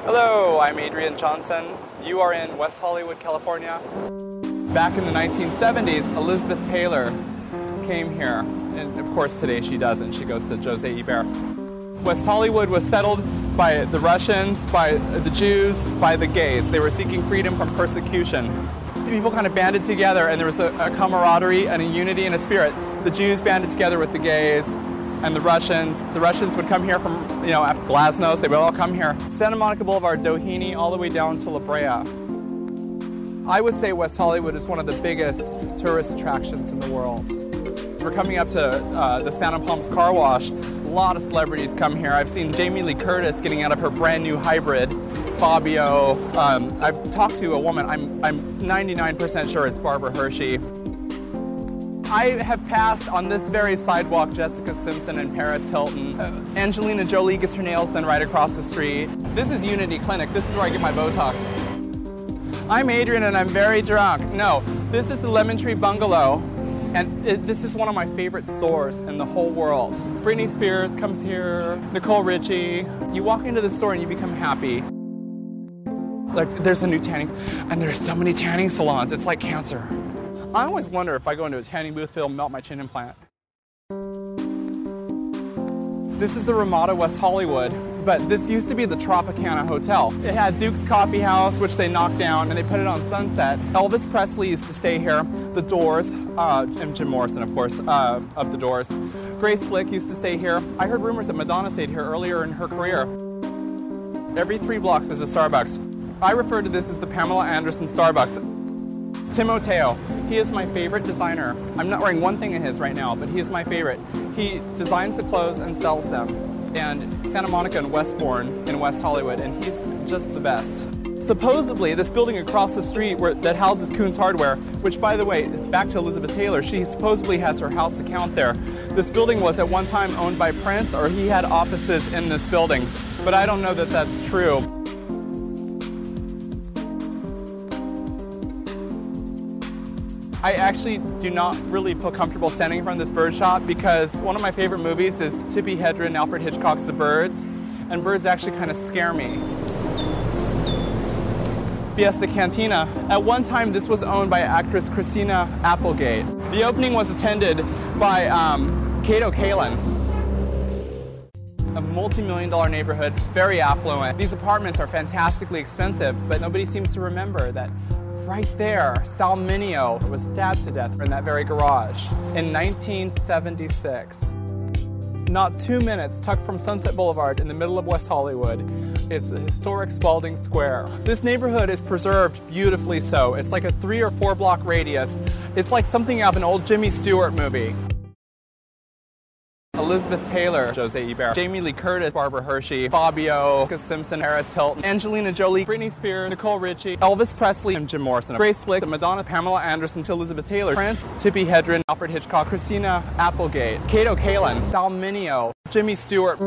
Hello, I'm Adrian Johnson. You are in West Hollywood, California. Back in the 1970s, Elizabeth Taylor came here. And of course today she doesn't. She goes to Jose Ibert. West Hollywood was settled by the Russians, by the Jews, by the gays. They were seeking freedom from persecution. People kind of banded together, and there was a camaraderie and a unity and a spirit. The Jews banded together with the gays and the Russians. The Russians would come here from, after Glasnost, they would all come here. Santa Monica Boulevard, Doheny, all the way down to La Brea. I would say West Hollywood is one of the biggest tourist attractions in the world. We're coming up to the Santa Palms Car Wash. A lot of celebrities come here. I've seen Jamie Lee Curtis getting out of her brand new hybrid. Fabio. I've talked to a woman, I'm 99% sure it's Barbara Hershey. I have passed on this very sidewalk Jessica Simpson and Paris Hilton. Angelina Jolie gets her nails done right across the street. This is Unity Clinic. This is where I get my Botox. I'm Adrian and I'm very drunk. No, this is the Lemon Tree Bungalow. And this is one of my favorite stores in the whole world. Britney Spears comes here, Nicole Richie. You walk into the store and you become happy. Like, there's a new tanning, and there's so many tanning salons, it's like cancer. I always wonder if I go into a tanning booth, they'll melt my chin implant. This is the Ramada West Hollywood, but this used to be the Tropicana Hotel. It had Duke's Coffee House, which they knocked down, and they put it on Sunset. Elvis Presley used to stay here. The Doors, and Jim Morrison, of course, of The Doors. Grace Slick used to stay here. I heard rumors that Madonna stayed here earlier in her career. Every 3 blocks there's a Starbucks. I refer to this as the Pamela Anderson Starbucks. Timoteo, he is my favorite designer. I'm not wearing one thing of his right now, but he is my favorite. He designs the clothes and sells them. And Santa Monica and Westbourne in West Hollywood, and he's just the best. Supposedly, this building across the street that houses Coons Hardware, which, by the way, back to Elizabeth Taylor, she supposedly has her house account there. This building was at one time owned by Prince, or he had offices in this building. But I don't know that that's true. I actually do not really feel comfortable standing in front of this bird shop because one of my favorite movies is Tippi Hedren and Alfred Hitchcock's The Birds, and birds actually kind of scare me. Fiesta Cantina. At one time, this was owned by actress Christina Applegate. The opening was attended by Kato Kaelin. A multi-million-dollar neighborhood, very affluent. These apartments are fantastically expensive, but nobody seems to remember that right there, Sal Mineo was stabbed to death in that very garage in 1976. Not 2 minutes, tucked from Sunset Boulevard in the middle of West Hollywood, is the historic Spalding Square. This neighborhood is preserved beautifully so. It's like a 3 or 4 block radius. It's like something out of an old Jimmy Stewart movie. Elizabeth Taylor, Jose Ibert, Jamie Lee Curtis, Barbara Hershey, Fabio, Jessica Simpson, Paris Hilton, Angelina Jolie, Britney Spears, Nicole Richie, Elvis Presley, and Jim Morrison, Grace Slick, Madonna, Pamela Anderson, Elizabeth Taylor, Prince, Tippi Hedren, Alfred Hitchcock, Christina Applegate, Kato Kaelin, Sal Mineo, Jimmy Stewart.